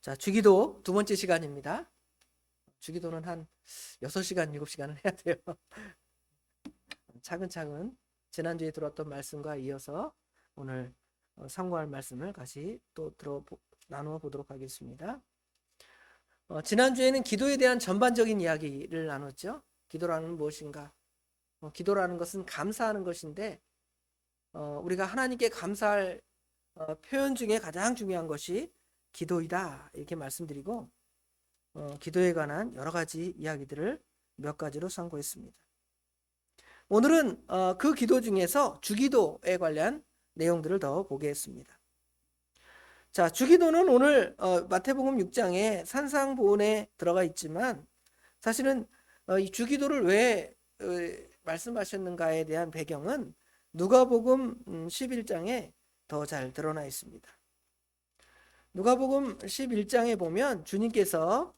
자, 주기도 두 번째 시간입니다. 주기도는 한 6시간, 7시간은 해야 돼요. 차근차근 지난주에 들었던 말씀과 이어서 오늘 상고할 말씀을 같이 또 나누어 보도록 하겠습니다. 지난주에는 기도에 대한 전반적인 이야기를 나눴죠. 기도라는 무엇인가? 기도라는 것은 감사하는 것인데 우리가 하나님께 감사할 표현 중에 가장 중요한 것이 기도이다 이렇게 말씀드리고 기도에 관한 여러 가지 이야기들을 몇 가지로 상고했습니다. 오늘은 그 기도 중에서 주기도에 관련 내용들을 더 보겠습니다. 자, 주기도는 오늘 마태복음 6장에 산상보훈에 들어가 있지만 사실은 이 주기도를 왜 말씀하셨는가에 대한 배경은 누가복음 11장에 더 잘 드러나 있습니다. 누가복음 11장에 보면 주님께서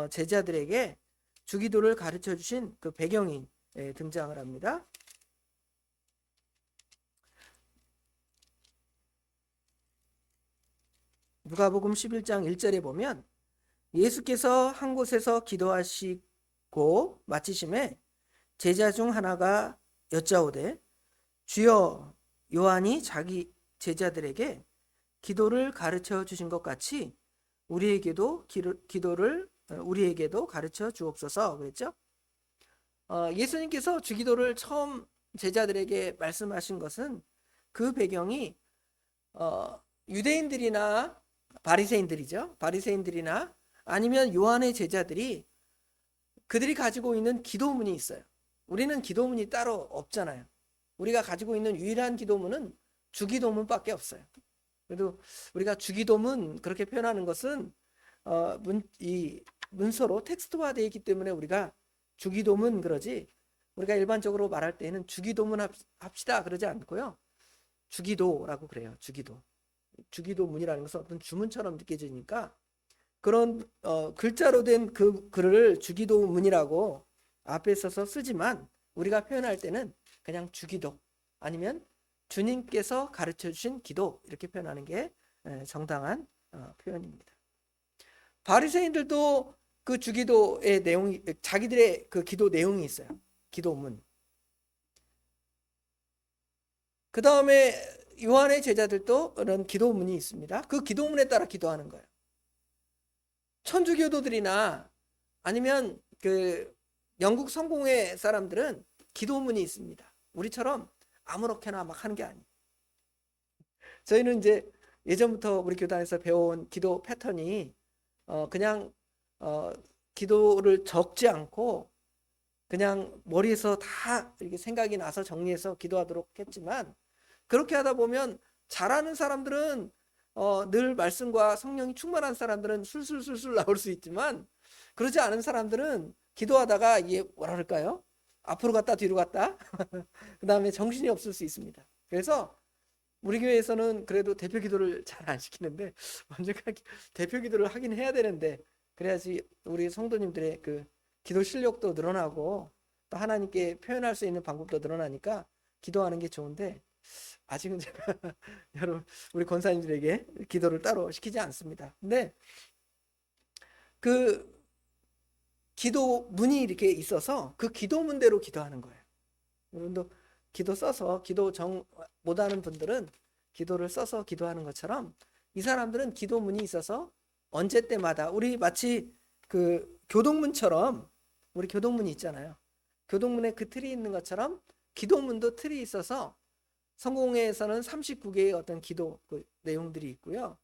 제자들에게 주기도를 가르쳐 주신 그 배경이 등장을 합니다. 누가복음 11장 1절에 보면 예수께서 한 곳에서 기도하시고 마치심에 제자 중 하나가 여짜오되 주여 요한이 자기 제자들에게 기도를 가르쳐 주신 것 같이 우리에게도 우리에게도 가르쳐 주옵소서 그랬죠. 예수님께서 주기도를 처음 제자들에게 말씀하신 것은 그 배경이 유대인들이나 바리새인들이죠. 바리새인들이나 아니면 요한의 제자들이 그들이 가지고 있는 기도문이 있어요. 우리는 기도문이 따로 없잖아요. 우리가 가지고 있는 유일한 기도문은 주기도문밖에 없어요. 그래도 우리가 주기도문 그렇게 표현하는 것은 이 문서로 텍스트화되어 있기 때문에 우리가 주기도문 그러지 우리가 일반적으로 말할 때는 주기도문 합시다 그러지 않고요. 주기도라고 그래요. 주기도문이라는 것은 어떤 주문처럼 느껴지니까 그런 글자로 된 그 글을 주기도문이라고 앞에 써서 쓰지만 우리가 표현할 때는 그냥 주기도 아니면 주님께서 가르쳐 주신 기도 이렇게 표현하는 게 정당한 표현입니다. 바리새인들도 그 주기도의 내용이 자기들의 그 기도 내용이 있어요. 기도문. 그 다음에 요한의 제자들도 그런 기도문이 있습니다. 그 기도문에 따라 기도하는 거예요. 천주교도들이나 아니면 그 영국 성공회 사람들은 기도문이 있습니다. 우리처럼 아무렇게나 막 하는 게 아니에요. 저희는 이제 예전부터 우리 교단에서 배워온 기도 패턴이 그냥 기도를 적지 않고 그냥 머리에서 다 이렇게 생각이 나서 정리해서 기도하도록 했지만 그렇게 하다 보면 잘하는 사람들은 늘 말씀과 성령이 충만한 사람들은 술술술술 나올 수 있지만 그러지 않은 사람들은 기도하다가 이게 뭐라 그럴까요? 앞으로 갔다 뒤로 갔다 그 다음에 정신이 없을 수 있습니다. 그래서 우리 교회에서는 그래도 대표 기도를 잘 안 시키는데 언제까지 대표 기도를 하긴 해야 되는데 그래야지 우리 성도님들의 그 기도 실력도 늘어나고 또 하나님께 표현할 수 있는 방법도 늘어나니까 기도하는 게 좋은데 아직은 제가 여러분 우리 권사님들에게 기도를 따로 시키지 않습니다. 근데 그 기도문이 이렇게 있어서 그 기도문대로 기도하는 거예요. 여러분도 기도 써서 기도 정 못하는 분들은 기도를 써서 기도하는 것처럼 이 사람들은 기도문이 있어서 언제 때마다 우리 마치 그 교동문처럼 우리 교동문이 있잖아요. 교동문에 그 틀이 있는 것처럼 기도문도 틀이 있어서 성공회에서는 39개의 어떤 기도 그 내용들이 있고요.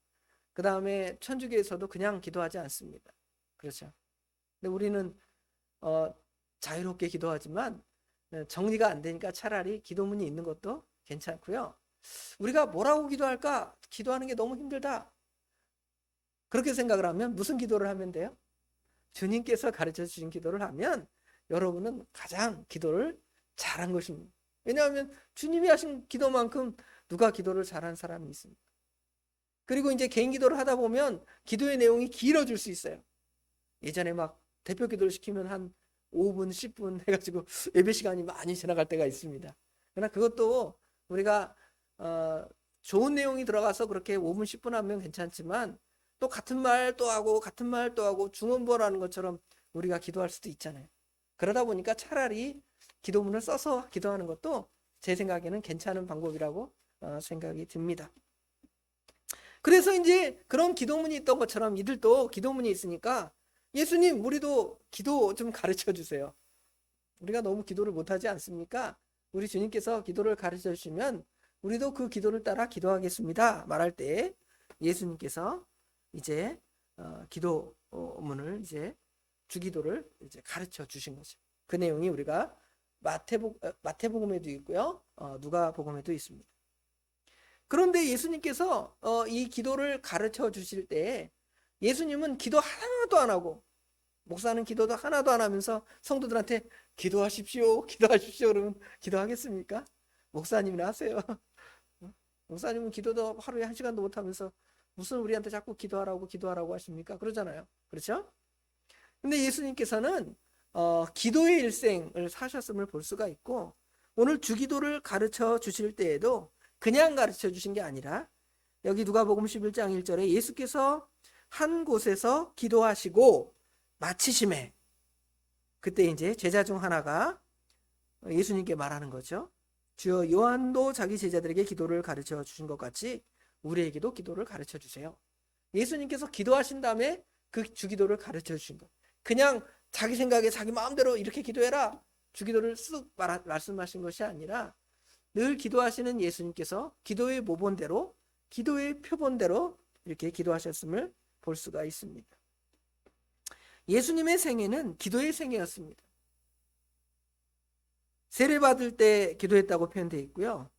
그 다음에 천주교에서도 그냥 기도하지 않습니다. 그렇죠. 근데 우리는 자유롭게 기도하지만 정리가 안 되니까 차라리 기도문이 있는 것도 괜찮고요. 우리가 뭐라고 기도할까? 기도하는 게 너무 힘들다. 그렇게 생각을 하면 무슨 기도를 하면 돼요? 주님께서 가르쳐 주신 기도를 하면 여러분은 가장 기도를 잘한 것입니다. 왜냐하면 주님이 하신 기도만큼 누가 기도를 잘한 사람이 있습니까? 그리고 이제 개인 기도를 하다 보면 기도의 내용이 길어질 수 있어요. 예전에 막 대표 기도를 시키면 한 5분, 10분 해가지고 예배 시간이 많이 지나갈 때가 있습니다. 그러나 그것도 우리가 좋은 내용이 들어가서 그렇게 5분, 10분 하면 괜찮지만 또 같은 말 또 하고 같은 말 또 하고 중언부언하는 것처럼 우리가 기도할 수도 있잖아요. 그러다 보니까 차라리 기도문을 써서 기도하는 것도 제 생각에는 괜찮은 방법이라고 생각이 듭니다. 그래서 이제 그런 기도문이 있던 것처럼 이들도 기도문이 있으니까 예수님, 우리도 기도 좀 가르쳐 주세요. 우리가 너무 기도를 못하지 않습니까? 우리 주님께서 기도를 가르쳐 주시면 우리도 그 기도를 따라 기도하겠습니다 말할 때 예수님께서 이제 기도문을 이제 주기도를 이제 가르쳐 주신 거죠. 그 내용이 우리가 마태복음에도 있고요, 누가복음에도 있습니다. 그런데 예수님께서 이 기도를 가르쳐 주실 때 예수님은 기도 하나도 안 하고, 목사는 기도도 하나도 안 하면서 성도들한테 기도하십시오, 기도하십시오 그러면 기도하겠습니까? 목사님이나 하세요. 목사님은 기도도 하루에 1시간도 못 하면서 무슨 우리한테 자꾸 기도하라고 하십니까? 그러잖아요. 그렇죠? 근데 예수님께서는 기도의 일생을 사셨음을 볼 수가 있고, 오늘 주기도를 가르쳐 주실 때에도 그냥 가르쳐 주신 게 아니라 여기 누가복음 11장 1절에 예수께서 한 곳에서 기도하시고 마치심에, 그때 이제 제자 중 하나가 예수님께 말하는 거죠. 주여, 요한도 자기 제자들에게 기도를 가르쳐 주신 것 같이 우리에게도 기도를 가르쳐 주세요. 예수님께서 기도하신 다음에 그 주기도를 가르쳐 주신 것. 그냥 자기 생각에 자기 마음대로 이렇게 기도해라 주기도를 쓱 말씀하신 것이 아니라 늘 기도하시는 예수님께서 기도의 모본대로, 기도의 표본대로 이렇게 기도하셨음을 볼 수가 있습니다. 예수님의 생애는 기도의 생애였습니다. 세례 받을 때 기도했다고 표현되어 있고요.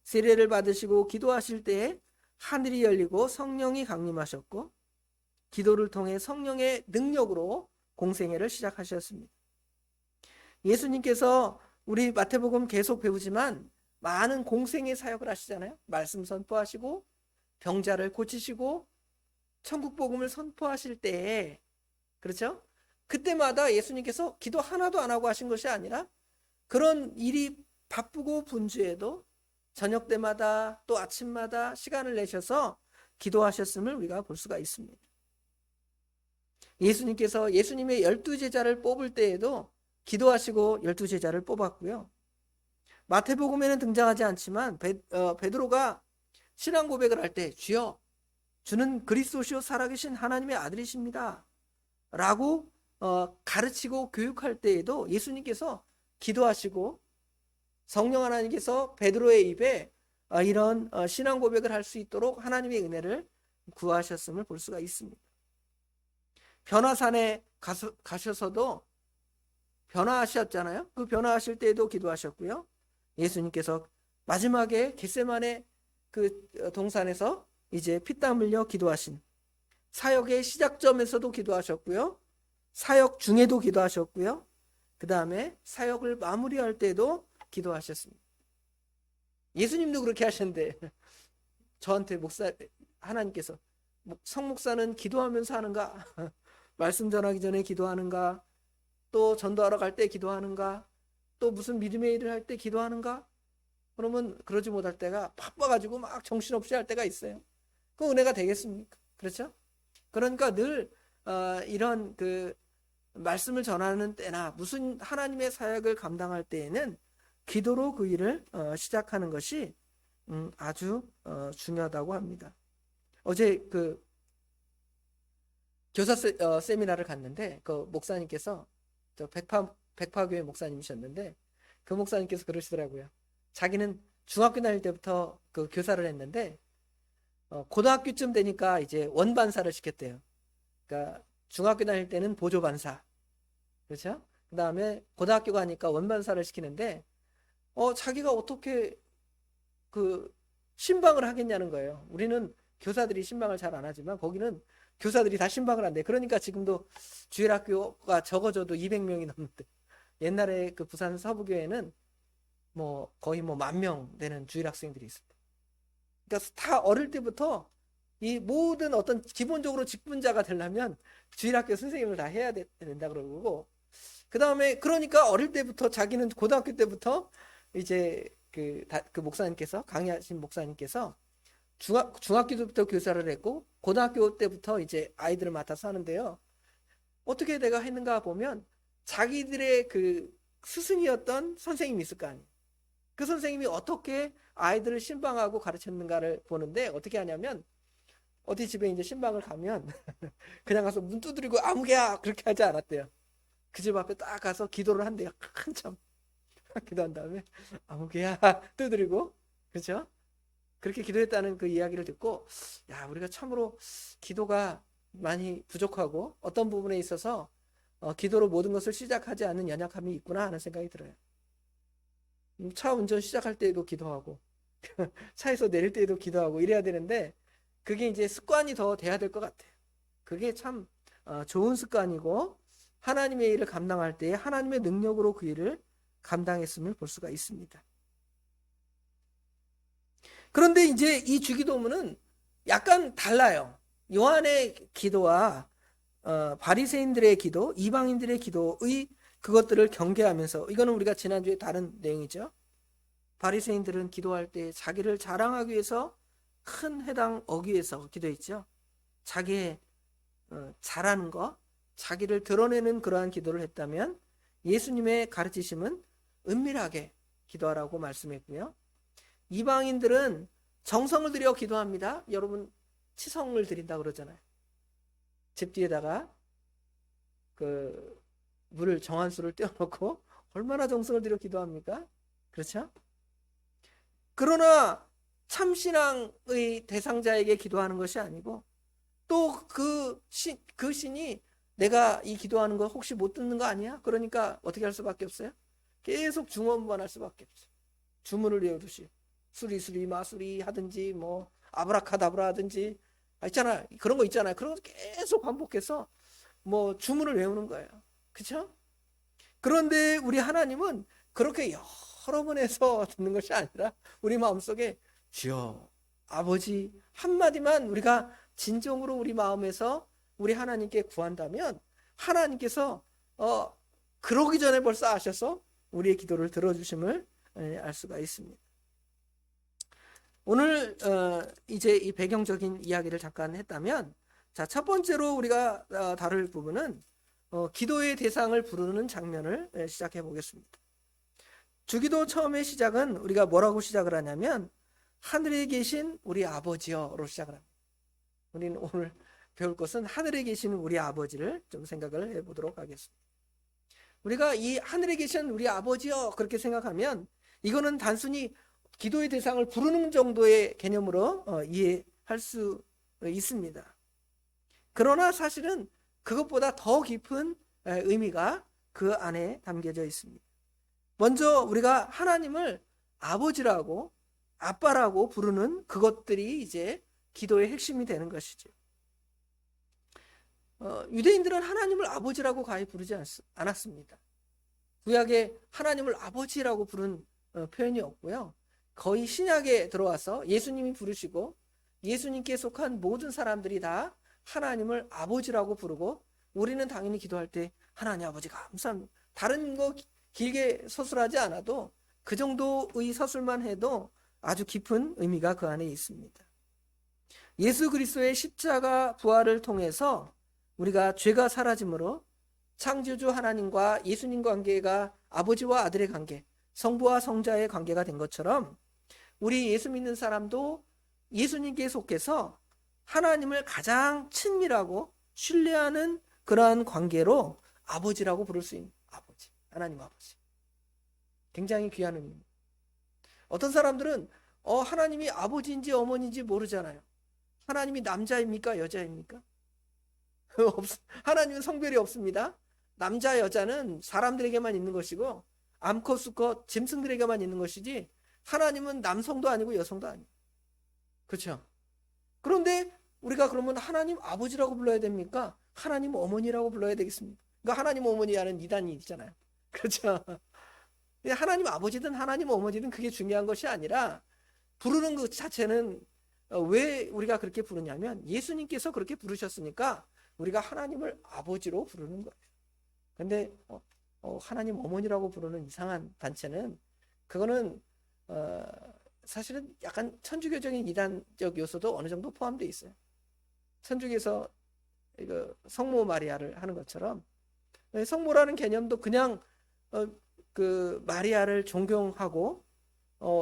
세례를 받으시고 기도하실 때 하늘이 열리고 성령이 강림하셨고, 기도를 통해 성령의 능력으로 공생애를 시작하셨습니다. 예수님께서 우리 마태복음 계속 배우지만 많은 공생애 사역을 하시잖아요. 말씀 선포하시고 병자를 고치시고 천국 복음을 선포하실 때, 그렇죠? 그때마다 예수님께서 기도 하나도 안 하고 하신 것이 아니라 그런 일이 바쁘고 분주해도 저녁 때마다 또 아침마다 시간을 내셔서 기도하셨음을 우리가 볼 수가 있습니다. 예수님께서 예수님의 12제자를 뽑을 때에도 기도하시고 12제자를 뽑았고요. 마태복음에는 등장하지 않지만 베드로가 신앙 고백을 할 때 주여, 주는 그리스도시요 살아계신 하나님의 아들이십니다 라고 가르치고 교육할 때에도 예수님께서 기도하시고 성령 하나님께서 베드로의 입에 이런 신앙 고백을 할 수 있도록 하나님의 은혜를 구하셨음을 볼 수가 있습니다. 변화산에 가셔서도 변화하셨잖아요. 그 변화하실 때에도 기도하셨고요. 예수님께서 마지막에 겟세마네 그 동산에서 이제 피땀 흘려 기도하신 사역의 시작점에서도 기도하셨고요. 사역 중에도 기도하셨고요. 그 다음에 사역을 마무리할 때도 기도하셨습니다. 예수님도 그렇게 하셨는데 저한테 하나님께서 성목사는 기도하면서 하는가? 말씀 전하기 전에 기도하는가? 또 전도하러 갈 때 기도하는가? 또 무슨 믿음의 일을 할 때 기도하는가? 그러면 그러지 못할 때가 바빠가지고 막 정신없이 할 때가 있어요. 그 은혜가 되겠습니까? 그렇죠? 그러니까 늘 이런 그 말씀을 전하는 때나 무슨 하나님의 사역을 감당할 때에는 기도로 그 일을 시작하는 것이 아주 중요하다고 합니다. 어제 그 교사 세미나를 갔는데 그 목사님께서 저 백파교회 목사님이셨는데 그 목사님께서 그러시더라고요. 자기는 중학교 다닐 때부터 그 교사를 했는데 고등학교쯤 되니까 이제 원반사를 시켰대요. 그러니까 중학교 다닐 때는 보조반사, 그렇죠? 그 다음에 고등학교 가니까 원반사를 시키는데 자기가 어떻게 그 신방을 하겠냐는 거예요. 우리는 교사들이 신방을 잘 안 하지만 거기는 교사들이 다 신방을 한대. 그러니까 지금도 주일학교가 적어져도 200명이 넘는데, 옛날에 그 부산 서부교회는 뭐 거의 뭐 10,000명 되는 주일학생들이 있습니다. 그러니까 다 어릴 때부터 이 모든 어떤 기본적으로 직분자가 되려면 주일학교 선생님을 다 해야 된다 그러고, 그 다음에 그러니까 어릴 때부터 자기는 고등학교 때부터 이제 그 목사님께서, 강의하신 목사님께서 중학교 때부터 교사를 했고 고등학교 때부터 이제 아이들을 맡아서 하는데요. 어떻게 내가 했는가 보면 자기들의 그 스승이었던 선생님이 있을 거 아니에요. 그 선생님이 어떻게 아이들을 신방하고 가르쳤는가를 보는데 어떻게 하냐면 어디 집에 이제 신방을 가면 그냥 가서 문 두드리고 아무개야 그렇게 하지 않았대요. 그 집 앞에 딱 가서 기도를 한대요. 한참 기도한 다음에 아무개야 두드리고 그렇죠? 그렇게 기도했다는 그 이야기를 듣고 야 우리가 참으로 기도가 많이 부족하고 어떤 부분에 있어서 기도로 모든 것을 시작하지 않는 연약함이 있구나 하는 생각이 들어요. 차 운전 시작할 때에도 기도하고 차에서 내릴 때에도 기도하고 이래야 되는데 그게 이제 습관이 더 돼야 될 것 같아요. 그게 참 좋은 습관이고 하나님의 일을 감당할 때 하나님의 능력으로 그 일을 감당했음을 볼 수가 있습니다. 그런데 이제 이 주기도문은 약간 달라요. 요한의 기도와 바리새인들의 기도, 이방인들의 기도의 그것들을 경계하면서 이거는 우리가 지난주에 다른 내용이죠. 바리새인들은 기도할 때 자기를 자랑하기 위해서 큰 회당 어귀에서 기도했죠. 자기의 잘하는 거, 자기를 드러내는 그러한 기도를 했다면 예수님의 가르치심은 은밀하게 기도하라고 말씀했고요. 이방인들은 정성을 들여 기도합니다. 여러분 치성을 드린다 그러잖아요. 집 뒤에다가 그 물을 정한수를 떼어놓고 얼마나 정성을 들여 기도합니까? 그렇죠? 그러나 참신앙의 대상자에게 기도하는 것이 아니고 또 그 신이 내가 이 기도하는 거 혹시 못 듣는 거 아니야? 그러니까 어떻게 할 수밖에 없어요? 계속 중언부언할 수밖에 없어요. 주문을 외우듯이 수리수리 마수리 하든지 뭐 아브라카다브라 하든지 있잖아 그런 거 있잖아요. 그런 거 계속 반복해서 뭐 주문을 외우는 거예요. 그렇죠? 그런데 우리 하나님은 그렇게 여러 번 해서 듣는 것이 아니라 우리 마음속에 주여 아버지 한마디만 우리가 진정으로 우리 마음에서 우리 하나님께 구한다면 하나님께서 그러기 전에 벌써 아셔서 우리의 기도를 들어주심을 알 수가 있습니다. 오늘 이제 이 배경적인 이야기를 잠깐 했다면 자, 첫 번째로 우리가 다룰 부분은 기도의 대상을 부르는 장면을 시작해 보겠습니다. 주기도 처음의 시작은 우리가 뭐라고 시작을 하냐면 하늘에 계신 우리 아버지여로 시작을 합니다. 우리는 오늘 배울 것은 하늘에 계신 우리 아버지를 좀 생각을 해보도록 하겠습니다. 우리가 이 하늘에 계신 우리 아버지여 그렇게 생각하면 이거는 단순히 기도의 대상을 부르는 정도의 개념으로 이해할 수 있습니다. 그러나 사실은 그것보다 더 깊은 의미가 그 안에 담겨져 있습니다. 먼저 우리가 하나님을 아버지라고 아빠라고 부르는 그것들이 이제 기도의 핵심이 되는 것이죠. 유대인들은 하나님을 아버지라고 가히 부르지 않았습니다. 구약에 하나님을 아버지라고 부른 표현이 없고요. 거의 신약에 들어와서 예수님이 부르시고 예수님께 속한 모든 사람들이 다 하나님을 아버지라고 부르고 우리는 당연히 기도할 때 하나님 아버지 감사합니다. 다른 거 길게 서술하지 않아도 그 정도의 서술만 해도 아주 깊은 의미가 그 안에 있습니다. 예수 그리스도의 십자가 부활을 통해서 우리가 죄가 사라짐으로 창조주 하나님과 예수님 관계가 아버지와 아들의 관계, 성부와 성자의 관계가 된 것처럼 우리 예수 믿는 사람도 예수님께 속해서 하나님을 가장 친밀하고 신뢰하는 그러한 관계로 아버지라고 부를 수 있는 아버지, 하나님 아버지. 굉장히 귀한 의미입니다. 어떤 사람들은 하나님이 아버지인지 어머니인지 모르잖아요. 하나님이 남자입니까? 여자입니까? 하나님은 성별이 없습니다. 남자, 여자는 사람들에게만 있는 것이고 암컷, 수컷, 짐승들에게만 있는 것이지 하나님은 남성도 아니고 여성도 아니에요. 그렇죠? 그런데 우리가 그러면 하나님 아버지라고 불러야 됩니까? 하나님 어머니라고 불러야 되겠습니까? 그러니까 하나님 어머니라는 이단이 있잖아요. 그렇죠? 하나님 아버지든 하나님 어머니든 그게 중요한 것이 아니라 부르는 것 자체는 왜 우리가 그렇게 부르냐면 예수님께서 그렇게 부르셨으니까 우리가 하나님을 아버지로 부르는 거예요. 근데 하나님 어머니라고 부르는 이상한 단체는 그거는 사실은 약간 천주교적인 이단적 요소도 어느 정도 포함되어 있어요. 천주교에서 이거 성모 마리아를 하는 것처럼 성모라는 개념도 그냥 그 마리아를 존경하고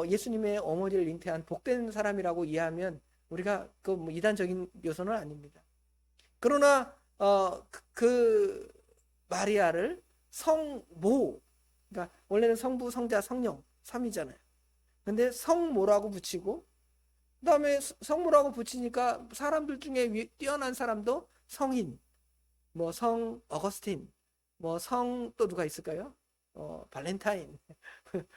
예수님의 어머니를 잉태한 복된 사람이라고 이해하면 우리가 그 뭐 이단적인 요소는 아닙니다. 그러나 그 마리아를 성모, 그러니까 원래는 성부, 성자, 성령 3이잖아요. 근데 성모라고 붙이고 그다음에 성모라고 붙이니까 사람들 중에 뛰어난 사람도 성인, 뭐 성 어거스틴, 뭐 성 또 누가 있을까요? 발렌타인,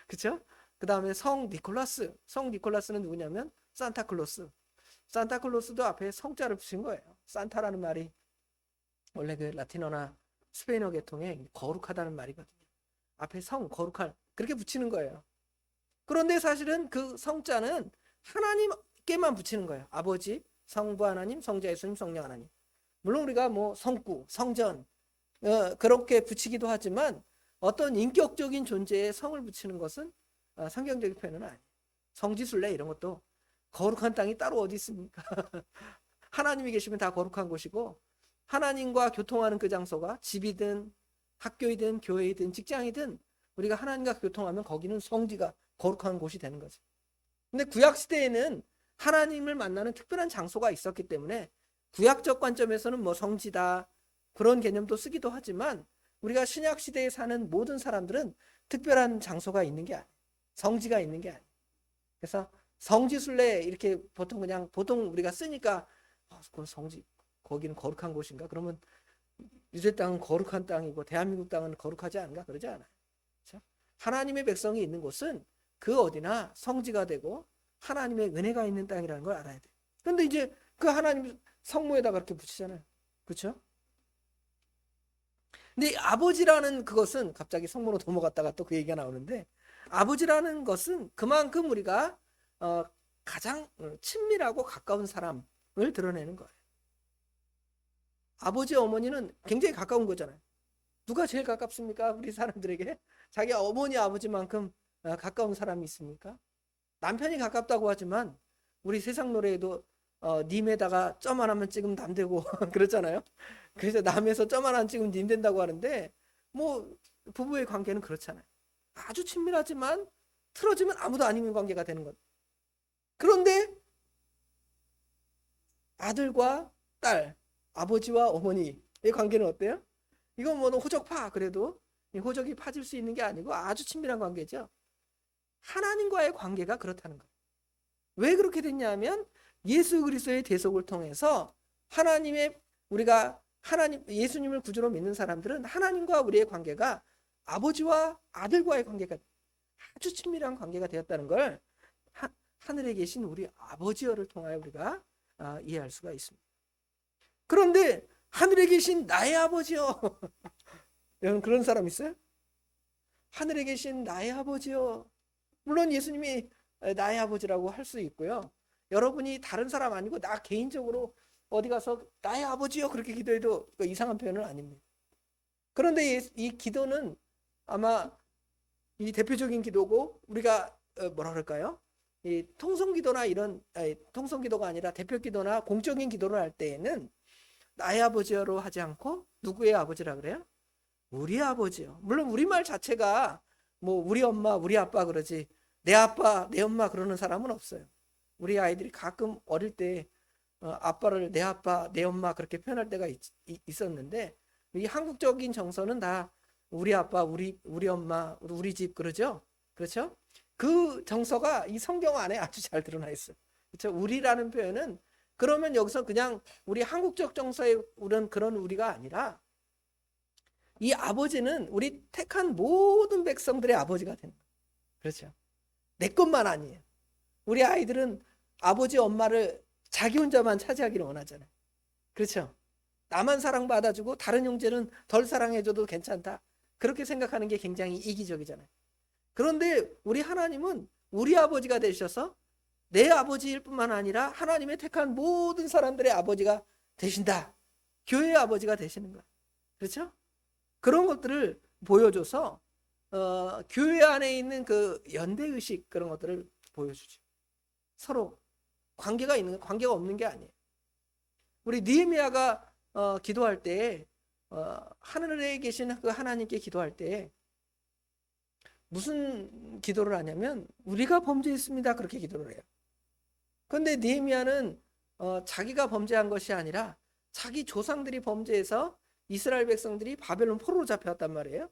그렇죠? 그다음에 성 니콜라스, 성 니콜라스는 누구냐면 산타클로스. 산타클로스도 앞에 성자를 붙인 거예요. 산타라는 말이 원래 그 라틴어나 스페인어 계통에 거룩하다는 말이거든요. 앞에 성, 거룩할 그렇게 붙이는 거예요. 그런데 사실은 그 성자는 하나님께만 붙이는 거예요. 아버지, 성부 하나님, 성자 예수님, 성령 하나님. 물론 우리가 뭐 성구, 성전 그렇게 붙이기도 하지만 어떤 인격적인 존재에 성을 붙이는 것은 성경적인 표현은 아니에요. 성지순례 이런 것도 거룩한 땅이 따로 어디 있습니까? 하나님이 계시면 다 거룩한 곳이고 하나님과 교통하는 그 장소가 집이든 학교이든 교회이든 직장이든 우리가 하나님과 교통하면 거기는 성지가 거룩한 곳이 되는 거죠. 근데 구약 시대에는 하나님을 만나는 특별한 장소가 있었기 때문에 구약적 관점에서는 뭐 성지다 그런 개념도 쓰기도 하지만 우리가 신약 시대에 사는 모든 사람들은 특별한 장소가 있는 게 아니에요. 성지가 있는 게 아니에요. 그래서 성지순례 이렇게 보통 우리가 쓰니까 그 성지 거기는 거룩한 곳인가? 그러면 유대 땅은 거룩한 땅이고 대한민국 땅은 거룩하지 않은가? 그러지 않아요. 그렇죠? 하나님의 백성이 있는 곳은 그 어디나 성지가 되고 하나님의 은혜가 있는 땅이라는 걸 알아야 돼요. 그런데 이제 그 하나님 성모에다가 그렇게 붙이잖아요. 그렇죠? 근데 아버지라는 그것은 갑자기 성모로 넘어갔다가 또 그 얘기가 나오는데 아버지라는 것은 그만큼 우리가 가장 친밀하고 가까운 사람을 드러내는 거예요. 아버지 어머니는 굉장히 가까운 거잖아요. 누가 제일 가깝습니까? 우리 사람들에게 자기 어머니 아버지만큼 가까운 사람이 있습니까? 남편이 가깝다고 하지만 우리 세상 노래에도 님에다가 점 하나만 찍으면 남 되고 그렇잖아요. 그래서 남에서 점 하나 찍으면 님 된다고 하는데 뭐 부부의 관계는 그렇잖아요. 아주 친밀하지만 틀어지면 아무도 아닌 관계가 되는 것. 그런데 아들과 딸, 아버지와 어머니의 관계는 어때요? 이건 뭐 호적파 그래도 호적이 파질 수 있는 게 아니고 아주 친밀한 관계죠. 하나님과의 관계가 그렇다는 거예요. 왜 그렇게 됐냐면 예수 그리스도의 대속을 통해서 우리가 예수님을 구주로 믿는 사람들은 하나님과 우리의 관계가 아버지와 아들과의 관계가 아주 친밀한 관계가 되었다는 걸 하늘에 계신 우리 아버지여를 통하여 우리가 이해할 수가 있습니다. 그런데 하늘에 계신 나의 아버지여 여러분 그런 사람 있어요? 하늘에 계신 나의 아버지여. 물론 예수님이 나의 아버지라고 할 수 있고요. 여러분이 다른 사람 아니고 나 개인적으로 어디 가서 나의 아버지여 그렇게 기도해도 이상한 표현은 아닙니다. 그런데 이 기도는 아마 이 대표적인 기도고 우리가 뭐라 그럴까요? 이 통성기도나 통성기도가 아니라 대표기도나 공적인 기도를 할 때에는 나의 아버지여로 하지 않고 누구의 아버지라 그래요? 우리 아버지요. 물론 우리말 자체가 뭐 우리 엄마, 우리 아빠 그러지 내 아빠, 내 엄마 그러는 사람은 없어요. 우리 아이들이 가끔 어릴 때 아빠를 내 아빠, 내 엄마 그렇게 표현할 때가 있었는데 이 한국적인 정서는 다 우리 아빠, 우리 엄마, 우리 집 그러죠? 그렇죠? 그 정서가 이 성경 안에 아주 잘 드러나 있어요. 그렇죠? 우리라는 표현은 그러면 여기서 그냥 우리 한국적 정서의 그런 우리가 아니라 이 아버지는 우리 택한 모든 백성들의 아버지가 되는 거예요. 그렇죠? 내 것만 아니에요. 우리 아이들은 아버지 엄마를 자기 혼자만 차지하기를 원하잖아요. 그렇죠? 나만 사랑받아주고 다른 형제는 덜 사랑해줘도 괜찮다. 그렇게 생각하는 게 굉장히 이기적이잖아요. 그런데 우리 하나님은 우리 아버지가 되셔서 내 아버지일 뿐만 아니라 하나님의 택한 모든 사람들의 아버지가 되신다. 교회의 아버지가 되시는 거예요. 그렇죠? 그런 것들을 보여줘서 교회 안에 있는 그 연대의식 그런 것들을 보여주죠. 서로 관계가 있는 관계가 없는 게 아니에요. 우리 느헤미야가 기도할 때 하늘에 계신 그 하나님께 기도할 때 무슨 기도를 하냐면 우리가 범죄했습니다 그렇게 기도를 해요. 그런데 느헤미야는 자기가 범죄한 것이 아니라 자기 조상들이 범죄해서 이스라엘 백성들이 바벨론 포로로 잡혀왔단 말이에요.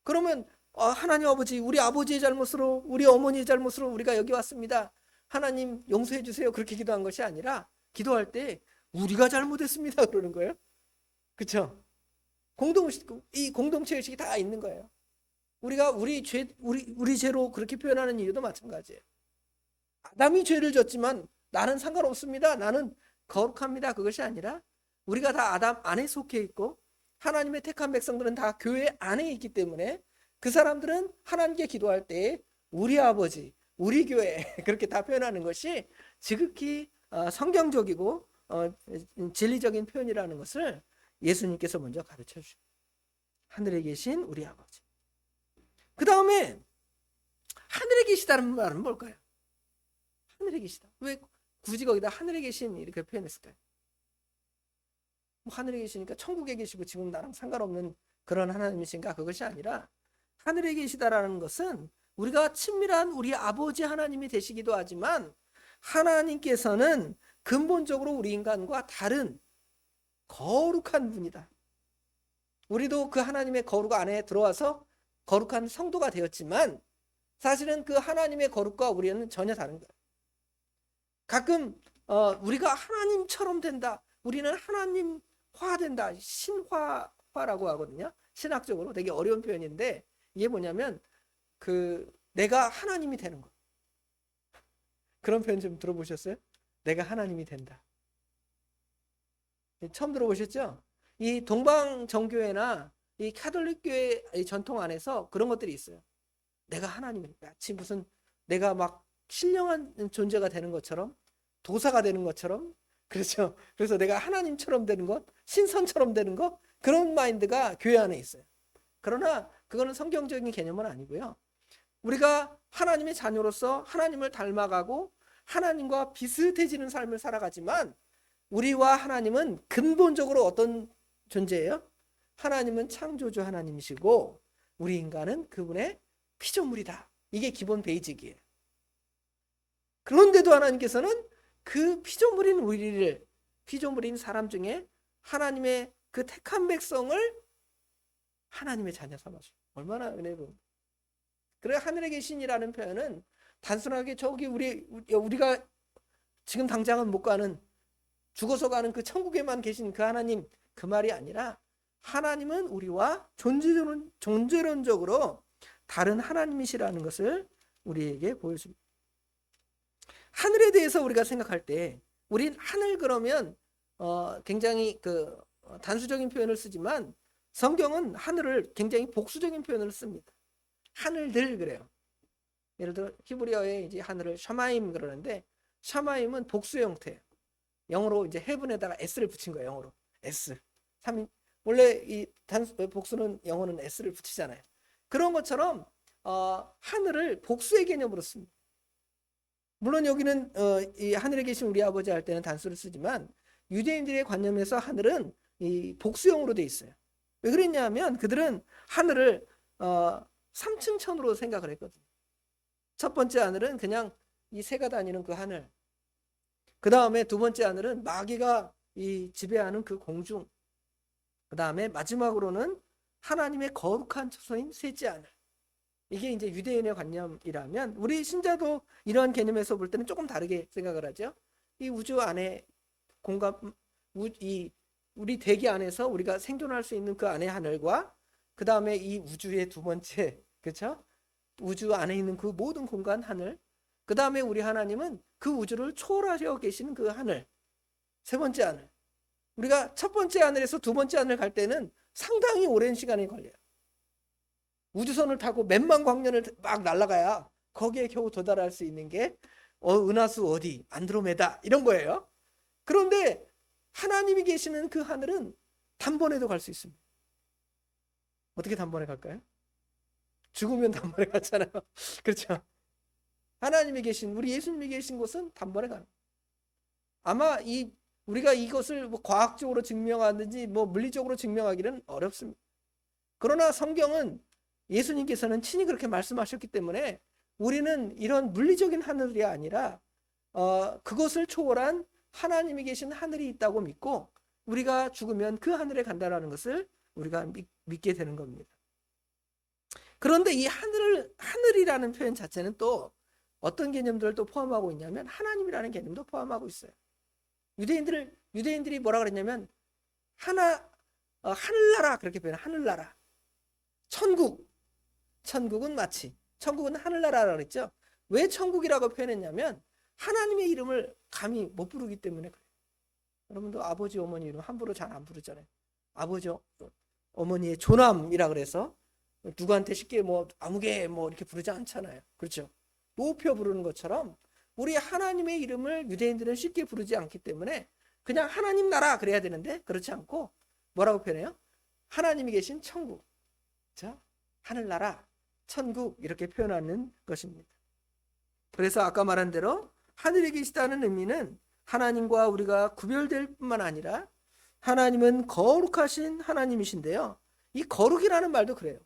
그러면 하나님 아버지, 우리 아버지의 잘못으로, 우리 어머니의 잘못으로 우리가 여기 왔습니다. 하나님 용서해 주세요. 그렇게 기도한 것이 아니라 기도할 때 우리가 잘못했습니다 그러는 거예요. 그렇죠? 이 공동체 의식이 다 있는 거예요. 우리가 우리 죄로 그렇게 표현하는 이유도 마찬가지예요. 아담이 죄를 졌지만 나는 상관없습니다. 나는 거룩합니다. 그것이 아니라 우리가 다 아담 안에 속해 있고 하나님의 택한 백성들은 다 교회 안에 있기 때문에 그 사람들은 하나님께 기도할 때 우리 아버지, 우리 교회 그렇게 다 표현하는 것이 지극히 성경적이고 진리적인 표현이라는 것을 예수님께서 먼저 가르쳐 주십니다. 하늘에 계신 우리 아버지. 그 다음에 하늘에 계시다는 말은 뭘까요? 하늘에 계시다. 왜 굳이 거기다 하늘에 계신 이렇게 표현했을까요? 하늘에 계시니까 천국에 계시고 지금 나랑 상관없는 그런 하나님이신가? 그것이 아니라 하늘에 계시다라는 것은 우리가 친밀한 우리 아버지 하나님이 되시기도 하지만 하나님께서는 근본적으로 우리 인간과 다른 거룩한 분이다. 우리도 그 하나님의 거룩 안에 들어와서 거룩한 성도가 되었지만 사실은 그 하나님의 거룩과 우리는 전혀 다른 거예요. 가끔 우리가 하나님처럼 된다. 우리는 하나님화 된다. 신화라고 하거든요. 신학적으로 되게 어려운 표현인데 이게 뭐냐면 내가 하나님이 되는 거. 그런 표현 좀 들어보셨어요? 내가 하나님이 된다. 처음 들어보셨죠? 이 동방정교회나 이 카톨릭교회 전통 안에서 그런 것들이 있어요. 내가 하나님이 마치 무슨 내가 막 신령한 존재가 되는 것처럼 도사가 되는 것처럼 그렇죠. 그래서 내가 하나님처럼 되는 것, 신선처럼 되는 것 그런 마인드가 교회 안에 있어요. 그러나 그거는 성경적인 개념은 아니고요. 우리가 하나님의 자녀로서 하나님을 닮아가고 하나님과 비슷해지는 삶을 살아가지만 우리와 하나님은 근본적으로 어떤 존재예요? 하나님은 창조주 하나님이시고 우리 인간은 그분의 피조물이다. 이게 기본 베이직이에요. 그런데도 하나님께서는 그 피조물인 사람 중에 하나님의 그 택한 백성을 하나님의 자녀 삼아줘. 얼마나 은혜로운. 그래 하늘에 계신이라는 표현은 단순하게 저기 우리가 지금 당장은 못 가는 죽어서 가는 그 천국에만 계신 그 하나님 그 말이 아니라 하나님은 우리와 존재론적으로 다른 하나님이시라는 것을 우리에게 보여줍니다. 하늘에 대해서 우리가 생각할 때 우린 하늘 그러면 굉장히 단수적인 표현을 쓰지만 성경은 하늘을 굉장히 복수적인 표현을 씁니다. 하늘들 그래요. 예를 들어 히브리어에 이제 하늘을 샤마임 그러는데 샤마임은 복수의 형태예요. 영어로 이제 헤븐에다가 s를 붙인 거예요. 영어로 s. 원래 이 복수는 영어는 s를 붙이잖아요. 그런 것처럼 하늘을 복수의 개념으로 씁니다. 물론 여기는 이 하늘에 계신 우리 아버지 할 때는 단수를 쓰지만 유대인들의 관념에서 하늘은 이 복수형으로 돼 있어요. 왜 그랬냐면 그들은 하늘을 3층 천으로 생각을 했거든요. 첫 번째 하늘은 그냥 이 새가 다니는 그 하늘. 그 다음에 두 번째 하늘은 마귀가 이 지배하는 그 공중. 그 다음에 마지막으로는 하나님의 거룩한 처소인 셋째 하늘. 이게 이제 유대인의 관념이라면 우리 신자도 이러한 개념에서 볼 때는 조금 다르게 생각을 하죠. 이 우주 안에 우리 대기 안에서 우리가 생존할 수 있는 그 안의 하늘과 그 다음에 이 우주의 두 번째, 그렇죠? 우주 안에 있는 그 모든 공간 하늘. 그 다음에 우리 하나님은 그 우주를 초월하셔 계시는 그 하늘. 세 번째 하늘. 우리가 첫 번째 하늘에서 두 번째 하늘 갈 때는 상당히 오랜 시간이 걸려요. 우주선을 타고 몇만 광년을 막 날아가야 거기에 겨우 도달할 수 있는 게 은하수 어디 안드로메다 이런 거예요. 그런데 하나님이 계시는 그 하늘은 단번에도 갈 수 있습니다. 어떻게 단번에 갈까요? 죽으면 단번에 갔잖아요. 그렇죠? 하나님이 계신 우리 예수님이 계신 곳은 단번에 가는. 아마 이 우리가 이것을 뭐 과학적으로 증명하든지 뭐 물리적으로 증명하기는 어렵습니다. 그러나 성경은 예수님께서는 친히 그렇게 말씀하셨기 때문에 우리는 이런 물리적인 하늘이 아니라 그것을 초월한 하나님이 계신 하늘이 있다고 믿고 우리가 죽으면 그 하늘에 간다라는 것을 우리가 믿게 되는 겁니다. 그런데 이 하늘이라는 표현 자체는 또 어떤 개념들을 또 포함하고 있냐면 하나님이라는 개념도 포함하고 있어요. 유대인들이 뭐라 그랬냐면 하늘나라 그렇게 표현해. 하늘나라. 천국은 마치 천국은 하늘나라라고 그랬죠. 왜 천국이라고 표현했냐면 하나님의 이름을 감히 못 부르기 때문에 그래요. 여러분도 아버지 어머니 이름 함부로 잘 안 부르잖아요. 아버지 어머니의 조남이라 그래서 누구한테 쉽게 뭐 아무개 뭐 이렇게 부르지 않잖아요. 그렇죠? 높여 부르는 것처럼 우리 하나님의 이름을 유대인들은 쉽게 부르지 않기 때문에 그냥 하나님 나라 그래야 되는데 그렇지 않고 뭐라고 표현해요? 하나님이 계신 천국, 자 하늘나라, 천국 이렇게 표현하는 것입니다. 그래서 아까 말한 대로 하늘에 계시다는 의미는 하나님과 우리가 구별될 뿐만 아니라 하나님은 거룩하신 하나님이신데요. 이 거룩이라는 말도 그래요.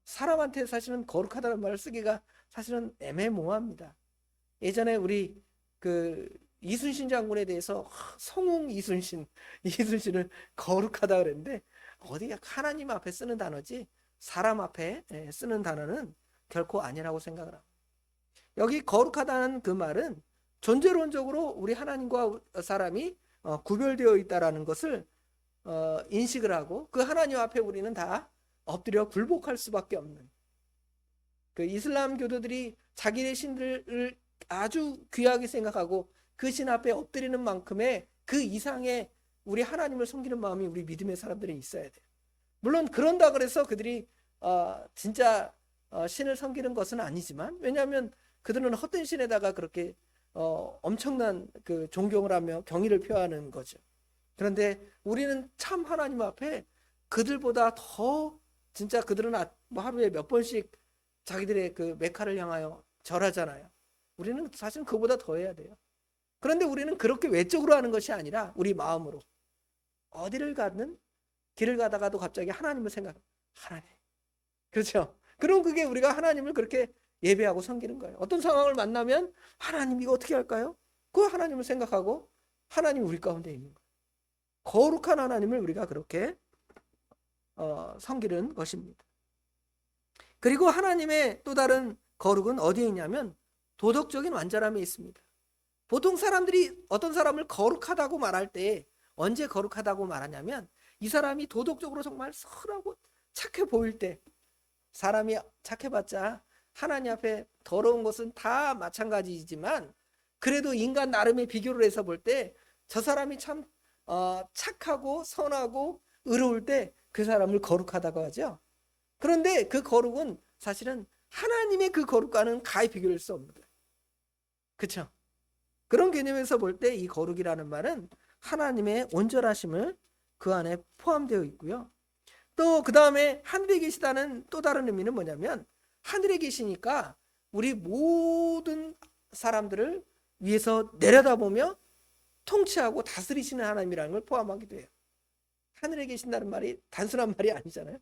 사람한테 사실은 거룩하다는 말을 쓰기가 사실은 애매모호합니다. 예전에 우리 그 이순신 장군에 대해서 성웅 이순신을 거룩하다 그랬는데 어디 하나님 앞에 쓰는 단어지 사람 앞에 쓰는 단어는 결코 아니라고 생각을 합니다. 여기 거룩하다는 그 말은 존재론적으로 우리 하나님과 사람이 구별되어 있다라는 것을 인식을 하고 그 하나님 앞에 우리는 다 엎드려 굴복할 수밖에 없는, 그 이슬람 교도들이 자기의 신들을 아주 귀하게 생각하고 그 신 앞에 엎드리는 만큼의 그 이상의 우리 하나님을 섬기는 마음이 우리 믿음의 사람들이 있어야 돼요. 물론 그런다 그래서 그들이 진짜 신을 섬기는 것은 아니지만, 왜냐하면 그들은 헛된 신에다가 그렇게 엄청난 그 존경을 하며 경의를 표하는 거죠. 그런데 우리는 참 하나님 앞에 그들보다 더 진짜 그들은 뭐 하루에 몇 번씩 자기들의 그 메카를 향하여 절하잖아요. 우리는 사실 그보다 더 해야 돼요. 그런데 우리는 그렇게 외적으로 하는 것이 아니라 우리 마음으로 어디를 가든 길을 가다가도 갑자기 하나님을 하나님, 그렇죠? 그럼 그게 우리가 하나님을 그렇게 예배하고 섬기는 거예요. 어떤 상황을 만나면 하나님 이거 어떻게 할까요? 그 하나님을 생각하고 하나님이 우리 가운데 있는 거예요. 거룩한 하나님을 우리가 그렇게 섬기는 것입니다. 그리고 하나님의 또 다른 거룩은 어디에 있냐면 도덕적인 완전함에 있습니다. 보통 사람들이 어떤 사람을 거룩하다고 말할 때 언제 거룩하다고 말하냐면 이 사람이 도덕적으로 정말 선하고 착해 보일 때, 사람이 착해봤자 하나님 앞에 더러운 것은 다 마찬가지지만 그래도 인간 나름의 비교를 해서 볼 때 저 사람이 참 착하고 선하고 의로울 때 그 사람을 거룩하다고 하죠. 그런데 그 거룩은 사실은 하나님의 그 거룩과는 가히 비교할 수 없는 거예요. 그렇죠? 그런 개념에서 볼 때 이 거룩이라는 말은 하나님의 온전하심을 그 안에 포함되어 있고요. 또 그 다음에 하늘에 계시다는 또 다른 의미는 뭐냐면 하늘에 계시니까 우리 모든 사람들을 위해서 내려다보며 통치하고 다스리시는 하나님이라는 걸 포함하기도 해요. 하늘에 계신다는 말이 단순한 말이 아니잖아요.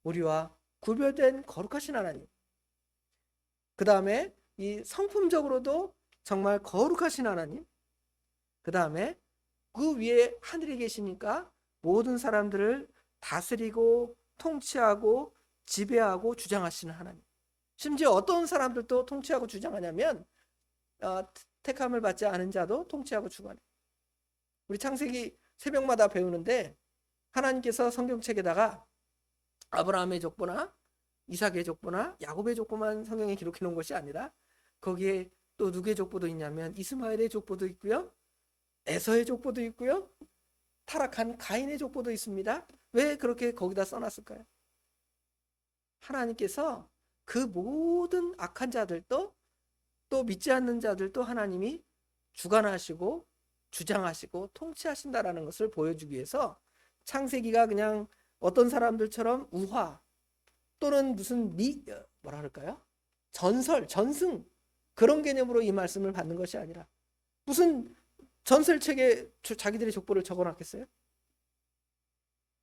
우리와 구별된 거룩하신 하나님. 그 다음에 이 성품적으로도 정말 거룩하신 하나님. 그 다음에 그 위에 하늘에 계시니까 모든 사람들을 다스리고 통치하고 지배하고 주장하시는 하나님. 심지어 어떤 사람들도 통치하고 주장하냐면 택함을 받지 않은 자도 통치하고 주관해. 우리 창세기 새벽마다 배우는데 하나님께서 성경책에다가 아브라함의 족보나 이삭의 족보나 야곱의 족보만 성경에 기록해 놓은 것이 아니라 거기에 또 누구의 족보도 있냐면 이스마엘의 족보도 있고요, 에서의 족보도 있고요, 타락한 가인의 족보도 있습니다. 왜 그렇게 거기다 써놨을까요? 하나님께서 그 모든 악한 자들도 또 믿지 않는 자들도 하나님이 주관하시고 주장하시고 통치하신다라는 것을 보여주기 위해서 창세기가 그냥 어떤 사람들처럼 우화 또는 무슨 뭐라 그럴까요? 전설, 전승 그런 개념으로 이 말씀을 받는 것이 아니라 무슨 전설책에 자기들의 족보를 적어놨겠어요?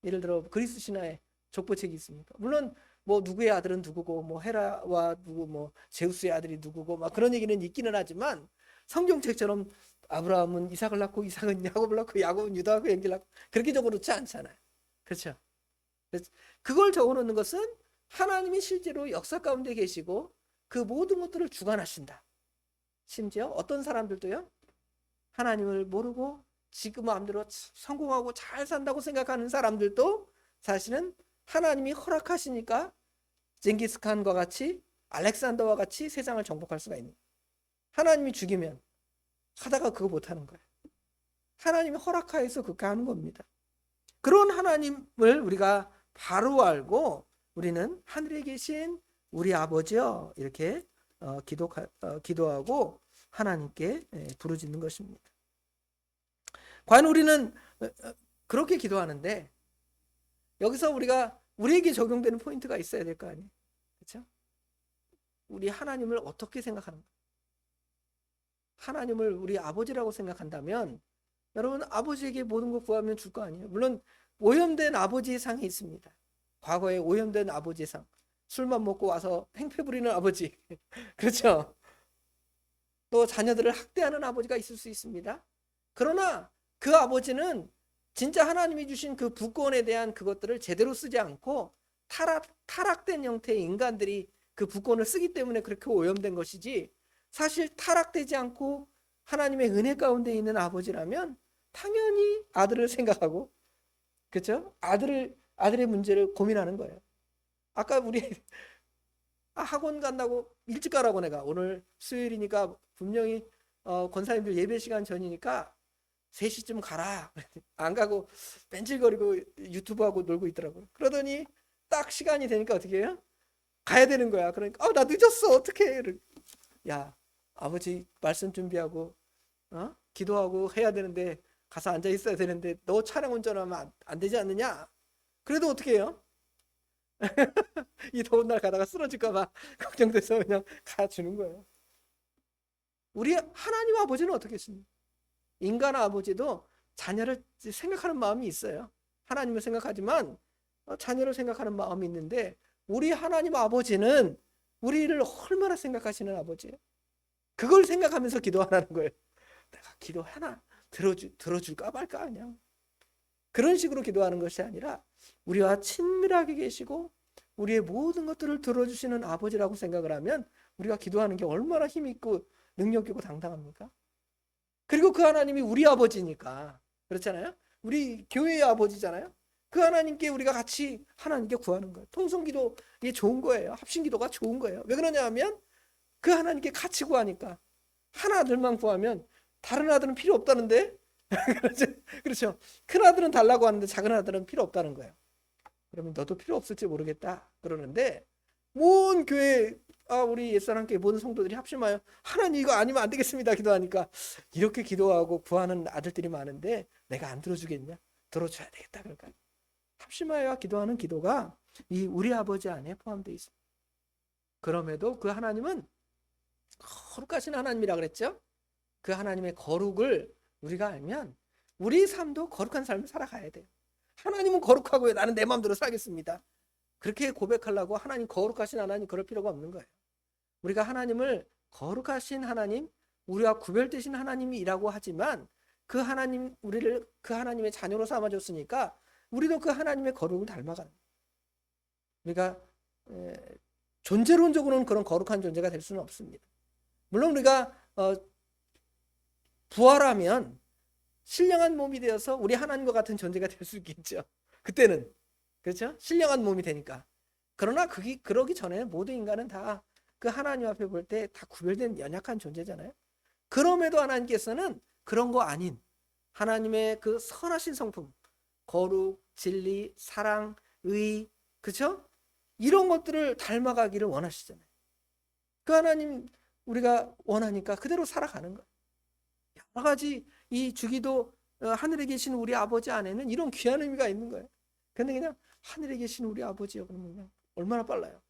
예를 들어 그리스 신화에 족보책이 있습니까? 물론 뭐 누구의 아들은 누구고 뭐 헤라와 누구 뭐 제우스의 아들이 누구고 막 그런 얘기는 있기는 하지만 성경책처럼 아브라함은 이삭을 낳고 이삭은 야곱을 낳고 야곱은 유다하고 연기를 낳고 그렇게 적어놓지 않잖아요. 그렇죠? 그걸 적어놓는 것은 하나님이 실제로 역사 가운데 계시고 그 모든 것들을 주관하신다. 심지어 어떤 사람들도요, 하나님을 모르고 지금 마음대로 성공하고 잘 산다고 생각하는 사람들도 사실은 하나님이 허락하시니까 징기스칸과 같이 알렉산더와 같이 세상을 정복할 수가 있는, 하나님이 죽이면 하다가 그거 못하는 거예요. 하나님이 허락하여서 그렇게 하는 겁니다. 그런 하나님을 우리가 바로 알고 우리는 하늘에 계신 우리 아버지여 이렇게 기도하고 하나님께 부르짖는 것입니다. 과연 우리는 그렇게 기도하는데 여기서 우리에게 적용되는 포인트가 있어야 될 거 아니에요. 그렇죠? 우리 하나님을 어떻게 생각하는가? 하나님을 우리 아버지라고 생각한다면 여러분 아버지에게 모든 걸 구하면 줄 거 아니에요. 물론 오염된 아버지의 상이 있습니다. 과거에 오염된 아버지의 상, 술만 먹고 와서 행패 부리는 아버지 그렇죠? 또 자녀들을 학대하는 아버지가 있을 수 있습니다. 그러나 그 아버지는 진짜 하나님이 주신 그 부권에 대한 그것들을 제대로 쓰지 않고 타락된 형태의 인간들이 그 부권을 쓰기 때문에 그렇게 오염된 것이지, 사실 타락되지 않고 하나님의 은혜 가운데 있는 아버지라면 당연히 아들을 생각하고, 그렇죠? 아들의 문제를 고민하는 거예요. 아까 우리 학원 간다고 일찍 가라고, 내가 오늘 수요일이니까 분명히 권사님들 예배 시간 전이니까 3시쯤 가라. 안 가고 뺀질거리고 유튜브하고 놀고 있더라고요. 그러더니 딱 시간이 되니까 어떻게 해요? 가야 되는 거야. 그러니까 나 늦었어. 어떡해. 야, 아버지 말씀 준비하고 기도하고 해야 되는데 가서 앉아 있어야 되는데 너 차량 운전하면 안 되지 않느냐? 그래도 어떻게 해요? 이 더운 날 가다가 쓰러질까 봐 걱정돼서 그냥 가주는 거예요. 우리 하나님 아버지는 어떻겠습니까? 인간 아버지도 자녀를 생각하는 마음이 있어요. 하나님을 생각하지만 자녀를 생각하는 마음이 있는데, 우리 하나님 아버지는 우리를 얼마나 생각하시는 아버지예요. 그걸 생각하면서 기도하라는 거예요. 내가 기도하나 들어줄까 말까 그냥 그런 식으로 기도하는 것이 아니라 우리와 친밀하게 계시고 우리의 모든 것들을 들어주시는 아버지라고 생각을 하면 우리가 기도하는 게 얼마나 힘있고 능력있고 당당합니까? 그리고 그 하나님이 우리 아버지니까, 그렇잖아요. 우리 교회의 아버지잖아요. 그 하나님께 우리가 같이 하나님께 구하는 거예요. 통성기도 이게 좋은 거예요. 합심기도가 좋은 거예요. 왜 그러냐 하면 그 하나님께 같이 구하니까. 한 아들만 구하면 다른 아들은 필요 없다는데 그렇죠. 큰 아들은 달라고 하는데 작은 아들은 필요 없다는 거예요. 그러면 너도 필요 없을지 모르겠다 그러는데, 온 교회 우리 옛사람께 모든 성도들이 합심하여 하나님 이거 아니면 안 되겠습니다 기도하니까, 이렇게 기도하고 구하는 아들들이 많은데 내가 안 들어주겠냐? 들어줘야 되겠다. 그러니까 합심하여 기도하는 기도가 이 우리 아버지 안에 포함되어 있습니다. 그럼에도 그 하나님은 거룩하신 하나님이라 그랬죠. 그 하나님의 거룩을 우리가 알면 우리 삶도 거룩한 삶을 살아가야 돼요. 하나님은 거룩하고요, 나는 내 마음대로 살겠습니다. 그렇게 고백하려고 하나님 거룩하신 하나님 그럴 필요가 없는 거예요. 우리가 하나님을 거룩하신 하나님, 우리와 구별되신 하나님이라고 하지만 그 하나님, 우리를 그 하나님의 자녀로 삼아줬으니까 우리도 그 하나님의 거룩을 닮아가는 거예요. 우리가 존재론적으로는 그런 거룩한 존재가 될 수는 없습니다. 물론 우리가 부활하면 신령한 몸이 되어서 우리 하나님과 같은 존재가 될 수 있겠죠. 그때는, 그렇죠? 신령한 몸이 되니까. 그러나 그러기 전에 모든 인간은 다 그 하나님 앞에 볼 때 다 구별된 연약한 존재잖아요. 그럼에도 하나님께서는 그런 거 아닌 하나님의 그 선하신 성품, 거룩, 진리, 사랑, 의, 그렇죠? 이런 것들을 닮아가기를 원하시잖아요. 그 하나님 우리가 원하니까 그대로 살아가는 거예요. 여러 가지 이 주기도 하늘에 계신 우리 아버지 안에는 이런 귀한 의미가 있는 거예요. 근데 그냥 하늘에 계신 우리 아버지요 그러면 그냥 얼마나 빨라요.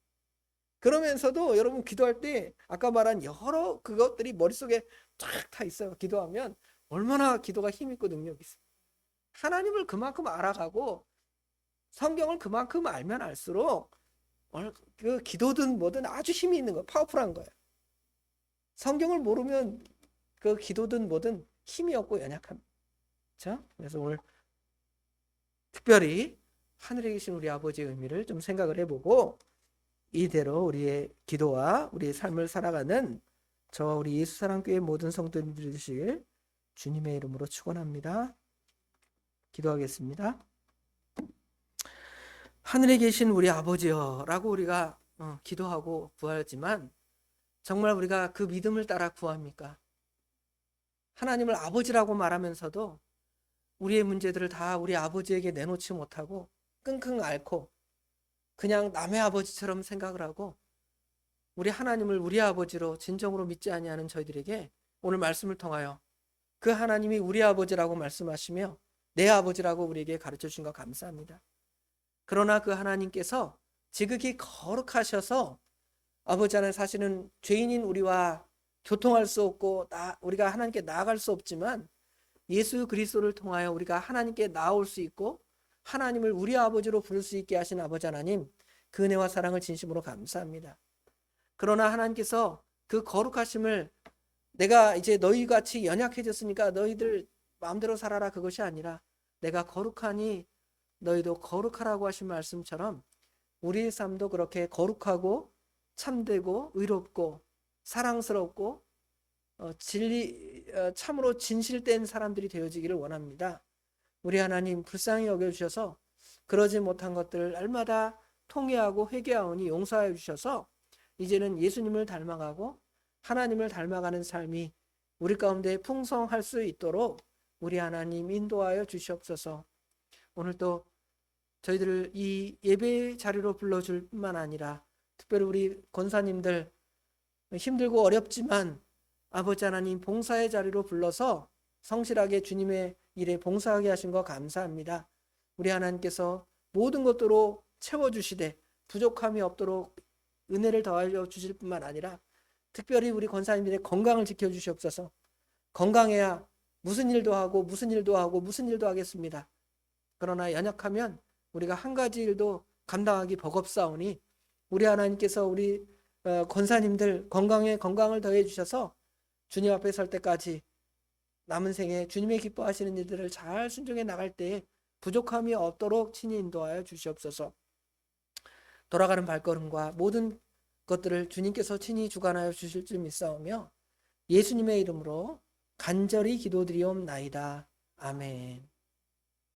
그러면서도 여러분 기도할 때 아까 말한 여러 그것들이 머릿속에 쫙 다 있어요. 기도하면 얼마나 기도가 힘있고 능력이 있어요. 하나님을 그만큼 알아가고 성경을 그만큼 알면 알수록 그 기도든 뭐든 아주 힘이 있는 거예요. 파워풀한 거예요. 성경을 모르면 그 기도든 뭐든 힘이 없고 연약합니다. 그렇죠? 그래서 오늘 특별히 하늘에 계신 우리 아버지의 의미를 좀 생각을 해보고 이대로 우리의 기도와 우리의 삶을 살아가는 저와 우리 예수사랑교회 모든 성도님들이 되시길 주님의 이름으로 축원합니다. 기도하겠습니다. 하늘에 계신 우리 아버지여 라고 우리가 기도하고 구하지만 정말 우리가 그 믿음을 따라 구합니까? 하나님을 아버지라고 말하면서도 우리의 문제들을 다 우리 아버지에게 내놓지 못하고 끙끙 앓고 그냥 남의 아버지처럼 생각을 하고 우리 하나님을 우리 아버지로 진정으로 믿지 아니하는 저희들에게 오늘 말씀을 통하여 그 하나님이 우리 아버지라고 말씀하시며 내 아버지라고 우리에게 가르쳐 주신 것 감사합니다. 그러나 그 하나님께서 지극히 거룩하셔서 아버지 안에 사실은 죄인인 우리와 교통할 수 없고 우리가 하나님께 나아갈 수 없지만 예수 그리스도를 통하여 우리가 하나님께 나올 수 있고 하나님을 우리 아버지로 부를 수 있게 하신 아버지 하나님, 그 은혜와 사랑을 진심으로 감사합니다. 그러나 하나님께서 그 거룩하심을 내가 이제 너희같이 연약해졌으니까 너희들 마음대로 살아라 그것이 아니라 내가 거룩하니 너희도 거룩하라고 하신 말씀처럼 우리의 삶도 그렇게 거룩하고 참되고 의롭고 사랑스럽고 참으로 진실된 사람들이 되어지기를 원합니다. 우리 하나님 불쌍히 여겨주셔서 그러지 못한 것들을 날마다 통회하고 회개하오니 용서하여 주셔서 이제는 예수님을 닮아가고 하나님을 닮아가는 삶이 우리 가운데 풍성할 수 있도록 우리 하나님 인도하여 주시옵소서. 오늘 또 저희들을 이 예배 자리로 불러줄 뿐만 아니라 특별히 우리 권사님들 힘들고 어렵지만 아버지 하나님 봉사의 자리로 불러서 성실하게 주님의 일에 봉사하게 하신 거 감사합니다. 우리 하나님께서 모든 것으로 채워주시되 부족함이 없도록 은혜를 더하여 주실 뿐만 아니라 특별히 우리 권사님들의 건강을 지켜주시옵소서. 건강해야 무슨 일도 하고 무슨 일도 하고 무슨 일도 하겠습니다. 그러나 연약하면 우리가 한 가지 일도 감당하기 버겁사오니 우리 하나님께서 우리 권사님들 건강에 건강을 더해 주셔서 주님 앞에 설 때까지 남은 생에 주님의 기뻐하시는 일들을 잘 순종해 나갈 때에 부족함이 없도록 친히 인도하여 주시옵소서. 돌아가는 발걸음과 모든 것들을 주님께서 친히 주관하여 주실 줄 믿사오며 예수님의 이름으로 간절히 기도드리옵나이다. 아멘.